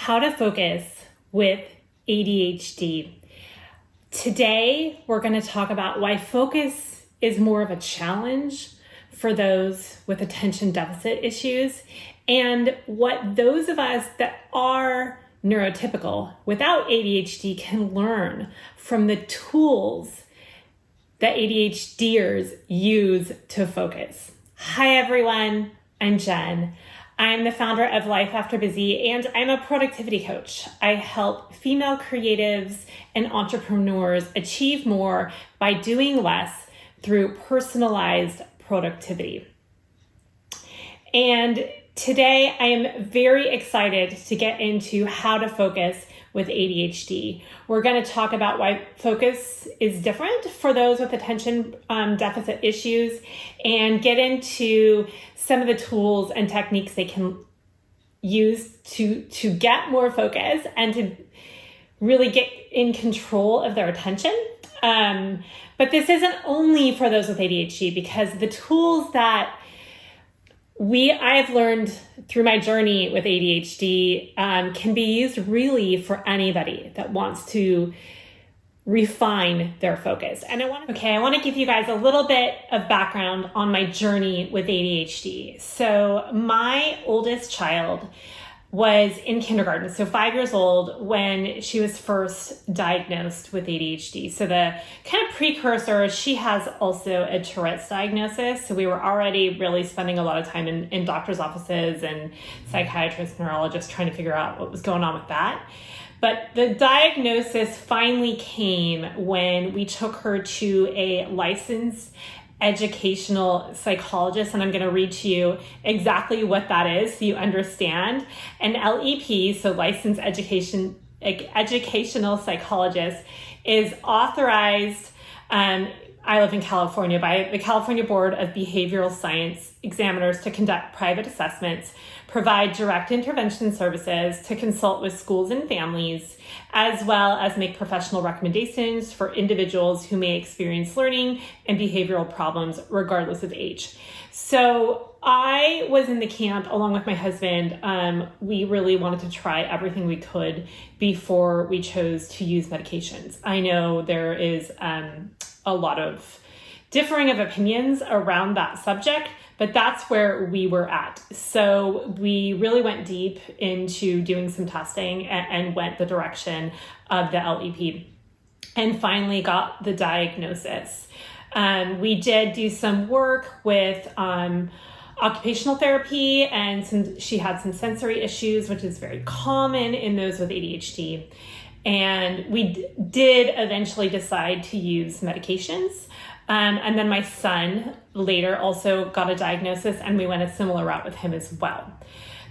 how to focus with ADHD. Today, we're going to talk about why focus is more of a challenge for those with attention deficit issues and what those of us that are neurotypical without ADHD can learn from the tools that ADHDers use to focus. Hi, everyone. I'm Jen. I'm the founder of Life After Busy, and I'm a productivity coach. I help female creatives and entrepreneurs achieve more by doing less through personalized productivity. And today I am very excited to get into how to focus with ADHD. We're going to talk about why focus is different for those with attention deficit issues and get into some of the tools and techniques they can use to get more focus and to really get in control of their attention. But this isn't only for those with ADHD, because the tools that I've learned through my journey with ADHD can be used really for anybody that wants to refine their focus. And I want to give you guys a little bit of background on my journey with ADHD. So my oldest child was in kindergarten, so 5 years old, when she was first diagnosed with ADHD. So the kind of precursor, she has also a Tourette's diagnosis. So we were already really spending a lot of time in doctor's offices and psychiatrists, neurologists trying to figure out what was going on with that. But the diagnosis finally came when we took her to a licensed educational psychologist, and I'm going to read to you exactly what that is so you understand. An LEP, so licensed educational psychologist, is authorized, I live in California, by the California Board of Behavioral Science examiners to conduct private assessments, provide direct intervention services, to consult with schools and families, as well as make professional recommendations for individuals who may experience learning and behavioral problems regardless of age. So I was in the camp along with my husband. We really wanted to try everything we could before we chose to use medications. I know there is a lot of differing of opinions around that subject, but that's where we were at. So we really went deep into doing some testing and went the direction of the LEP and finally got the diagnosis. We did do some work with occupational therapy, and she had some sensory issues, which is very common in those with ADHD. And we did eventually decide to use medications. And then my son later also got a diagnosis, and we went a similar route with him as well.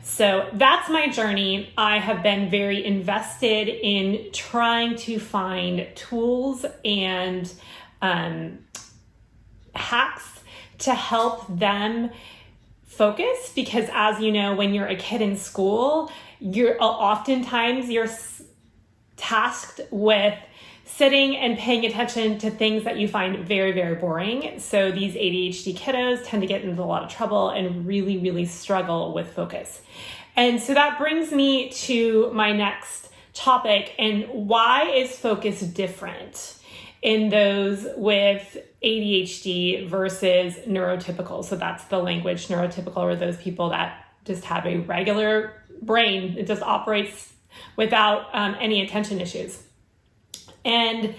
So that's my journey. I have been very invested in trying to find tools and hacks to help them focus, because as you know, when you're a kid in school, you're tasked with sitting and paying attention to things that you find very, very boring. So these ADHD kiddos tend to get into a lot of trouble and really, really struggle with focus. And so that brings me to my next topic, and why is focus different in those with ADHD versus neurotypical? So that's the language. Neurotypical are those people that just have a regular brain. It just operates without any attention issues. And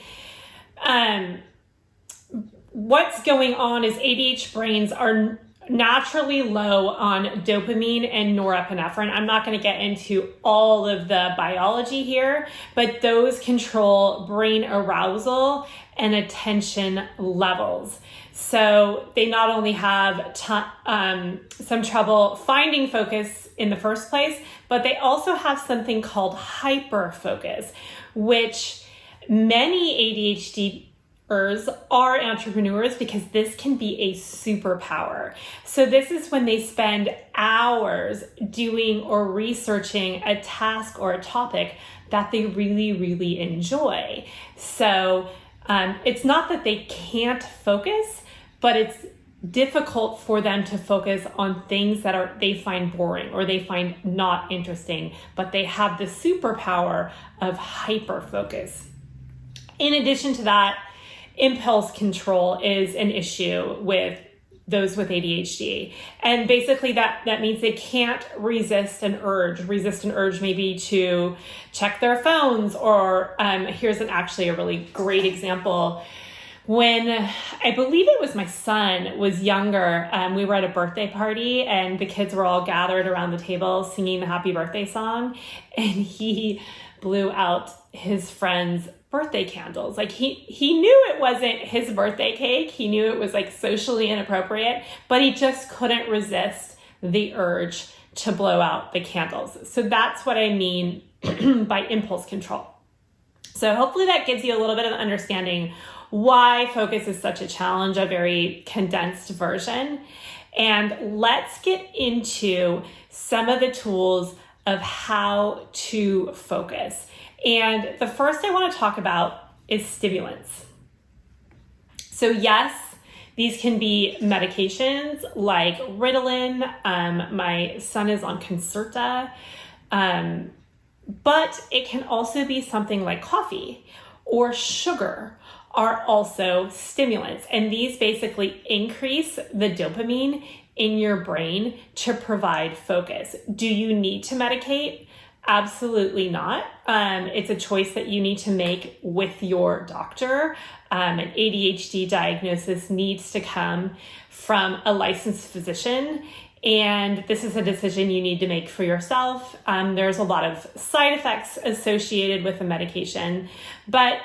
what's going on is ADHD brains are naturally low on dopamine and norepinephrine. I'm not going to get into all of the biology here, but those control brain arousal and attention levels. So they not only have some trouble finding focus in the first place, but they also have something called hyperfocus, which many ADHDers are entrepreneurs, because this can be a superpower. So this is when they spend hours doing or researching a task or a topic that they really, really enjoy. So it's not that they can't focus, but it's difficult for them to focus on things that they find boring or they find not interesting, but they have the superpower of hyper focus. In addition to that, impulse control is an issue with those with ADHD. And basically that means they can't resist an urge. Resist an urge maybe to check their phones, or here's actually a really great example. When I believe it was my son was younger, we were at a birthday party and the kids were all gathered around the table singing the happy birthday song, and he blew out his friend's birthday candles. Like he knew it wasn't his birthday cake. He knew it was like socially inappropriate, but he just couldn't resist the urge to blow out the candles. So that's what I mean by impulse control. So hopefully that gives you a little bit of understanding why focus is such a challenge, a very condensed version. And let's get into some of the tools of how to focus. And the first I want to talk about is stimulants. So yes, these can be medications like Ritalin. My son is on Concerta. But it can also be something like coffee or sugar are also stimulants. And these basically increase the dopamine in your brain to provide focus. Do you need to medicate? Absolutely not. It's a choice that you need to make with your doctor. An ADHD diagnosis needs to come from a licensed physician, and this is a decision you need to make for yourself. There's a lot of side effects associated with the medication, but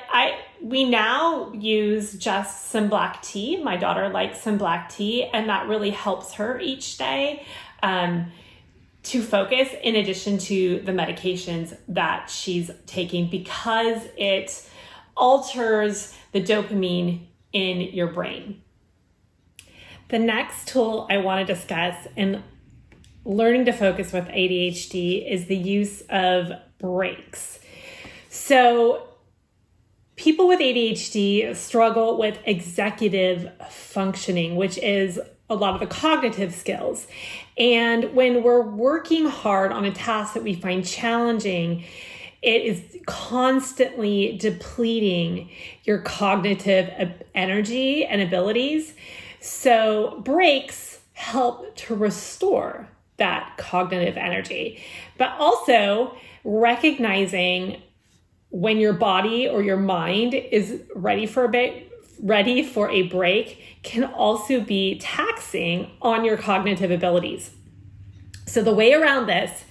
we now use just some black tea. My daughter likes some black tea, and that really helps her each day to focus, in addition to the medications that she's taking, because it alters the dopamine in your brain. The next tool I want to discuss in learning to focus with ADHD is the use of breaks. So people with ADHD struggle with executive functioning, which is a lot of the cognitive skills. And when we're working hard on a task that we find challenging, it is constantly depleting your cognitive energy and abilities. So breaks help to restore that cognitive energy, but also recognizing when your body or your mind is ready for a break can also be taxing on your cognitive abilities. So the way around this,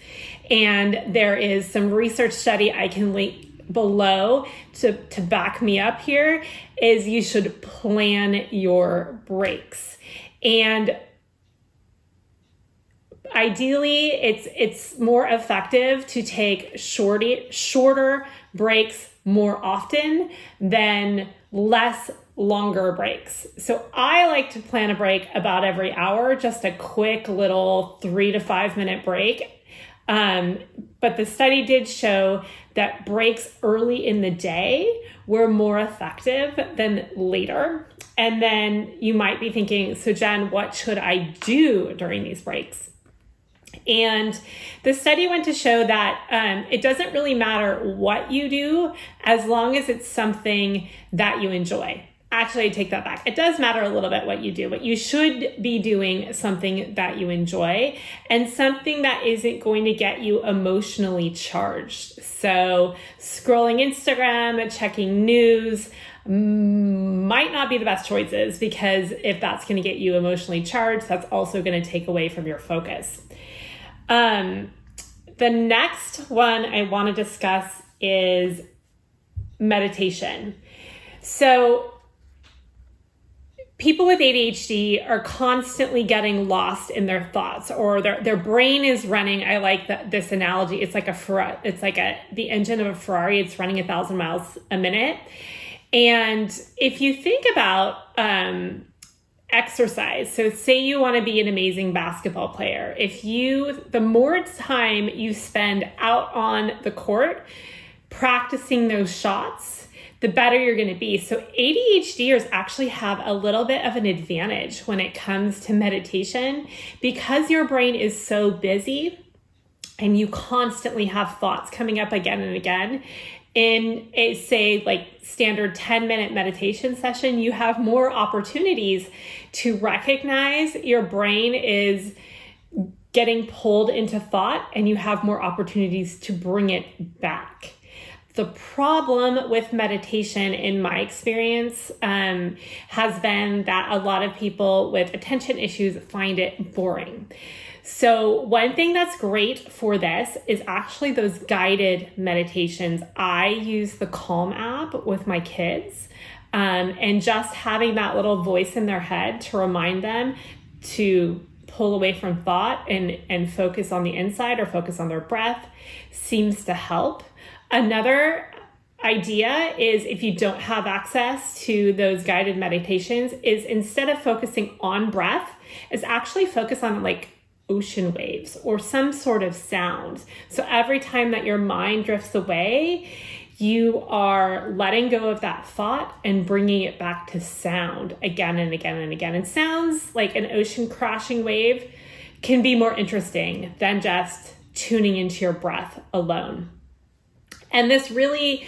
and there is some research study I can link below to back me up here, is you should plan your breaks. And ideally, it's more effective to take shorter breaks more often than longer breaks. So I like to plan a break about every hour, just a quick little 3 to 5 minute break. But the study did show that breaks early in the day were more effective than later. And then you might be thinking, so Jen, what should I do during these breaks? And the study went to show that it doesn't really matter what you do as long as it's something that you enjoy. Actually, I take that back. It does matter a little bit what you do, but you should be doing something that you enjoy and something that isn't going to get you emotionally charged. So scrolling Instagram and checking news might not be the best choices, because if that's going to get you emotionally charged, that's also going to take away from your focus. The next one I want to discuss is meditation. So people with ADHD are constantly getting lost in their thoughts, or their brain is running. I like this analogy. It's like the engine of a Ferrari. It's running 1,000 miles a minute. And if you think about exercise, so say you want to be an amazing basketball player. The more time you spend out on the court practicing those shots, the better you're going to be. So ADHDers actually have a little bit of an advantage when it comes to meditation because your brain is so busy and you constantly have thoughts coming up again and again. In a, say, like standard 10-minute meditation session, you have more opportunities to recognize your brain is getting pulled into thought, and you have more opportunities to bring it back. The problem with meditation, in my experience, has been that a lot of people with attention issues find it boring. So one thing that's great for this is actually those guided meditations. I use the Calm app with my kids, and just having that little voice in their head to remind them to pull away from thought and focus on the inside or focus on their breath seems to help. Another idea is, if you don't have access to those guided meditations, is instead of focusing on breath, is actually focus on like ocean waves or some sort of sound. So every time that your mind drifts away, you are letting go of that thought and bringing it back to sound again and again and again. And sounds like an ocean crashing wave can be more interesting than just tuning into your breath alone. And this really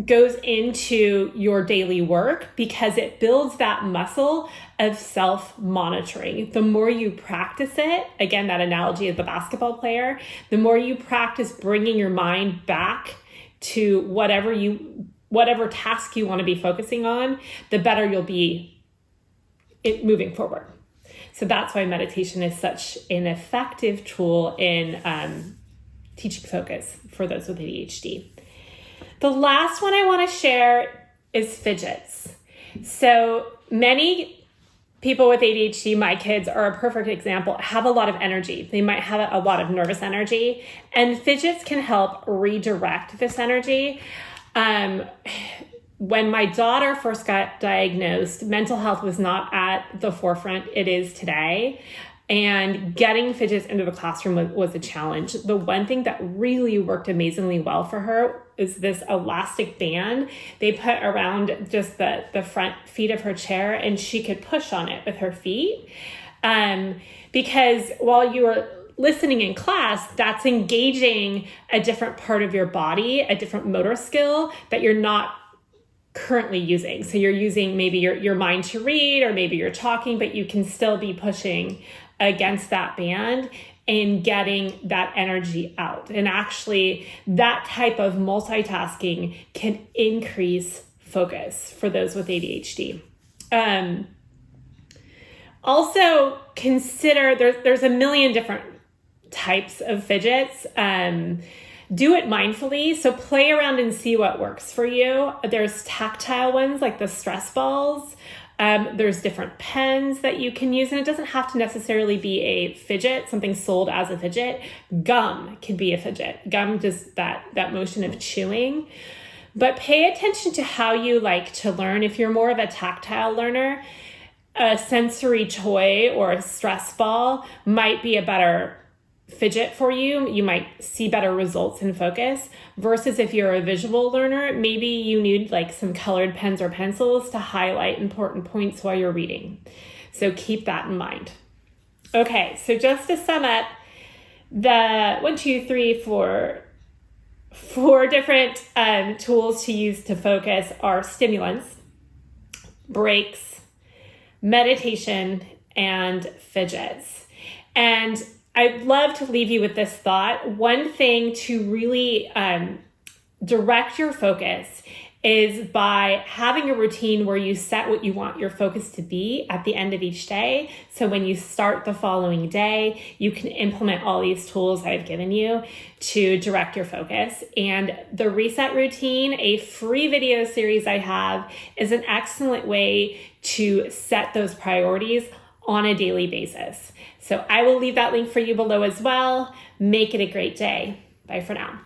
goes into your daily work because it builds that muscle of self-monitoring. The more you practice it, again, that analogy of the basketball player, the more you practice bringing your mind back to whatever task you want to be focusing on, the better you'll be moving forward. So that's why meditation is such an effective tool in teaching focus for those with ADHD. The last one I want to share is fidgets. So many people with ADHD, my kids are a perfect example, have a lot of energy. They might have a lot of nervous energy, and fidgets can help redirect this energy. When my daughter first got diagnosed, mental health was not at the forefront it is today. And getting fidgets into the classroom was a challenge. The one thing that really worked amazingly well for her is this elastic band they put around just the front feet of her chair, and she could push on it with her feet. Because while you were listening in class, that's engaging a different part of your body, a different motor skill that you're not currently using. So you're using maybe your mind to read, or maybe you're talking, but you can still be pushing against that band and getting that energy out. And actually, that type of multitasking can increase focus for those with ADHD. Also consider, there's a million different types of fidgets. Do it mindfully. So play around and see what works for you. There's tactile ones like the stress balls. There's different pens that you can use, and it doesn't have to necessarily be a fidget, something sold as a fidget. Gum can be a fidget. Gum does that motion of chewing. But pay attention to how you like to learn. If you're more of a tactile learner, a sensory toy or a stress ball might be a better fidget for you. You might see better results in focus, versus if you're a visual learner, maybe you need like some colored pens or pencils to highlight important points while you're reading. So keep that in mind. Okay, so just to sum up, the 4 different tools to use to focus are stimulants, breaks, meditation, and fidgets. And I'd love to leave you with this thought. One thing to really direct your focus is by having a routine where you set what you want your focus to be at the end of each day. So when you start the following day, you can implement all these tools I've given you to direct your focus. And the reset routine, a free video series I have, is an excellent way to set those priorities on a daily basis. So I will leave that link for you below as well. Make it a great day. Bye for now.